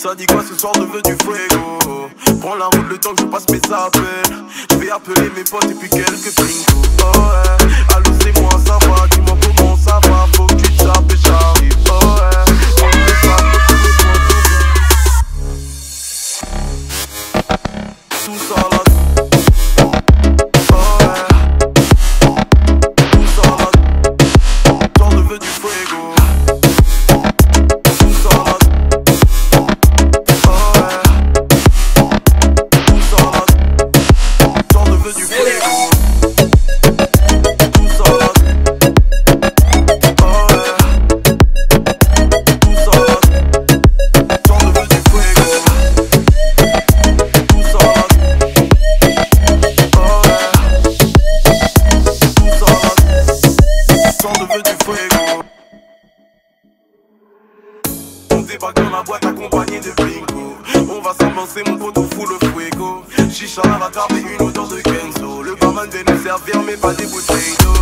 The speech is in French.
Ça dit quoi ce soir, je veux du fuego. Prends la route le temps que je passe mes appels. Je vais appeler mes potes et puis quelques pringos. Oh ouais, allô c'est moi, ça va, dis-moi comment ça va. Faut que tu te sapes et j'arrive. Oh ouais, on fait ça, tout ça là. Oh ouais, tout ça là. Genre je veux du fuego. Tout ça là. Oh ouais, tout ça là. Genre je veux du fuego. Tout ça là. Oh ouais, tout ça là. Genre je veux du fuego. Tout ça là. Oh ouais, tout ça là. Genre je veux du fuego. On débarque dans la boîte accompagné de bingo. On va s'avancer, mon poteau fout le fuego. Chicha à la table et une odeur de Kenzo. Le barman vient nous servir mais pas des bouteilles d'eau.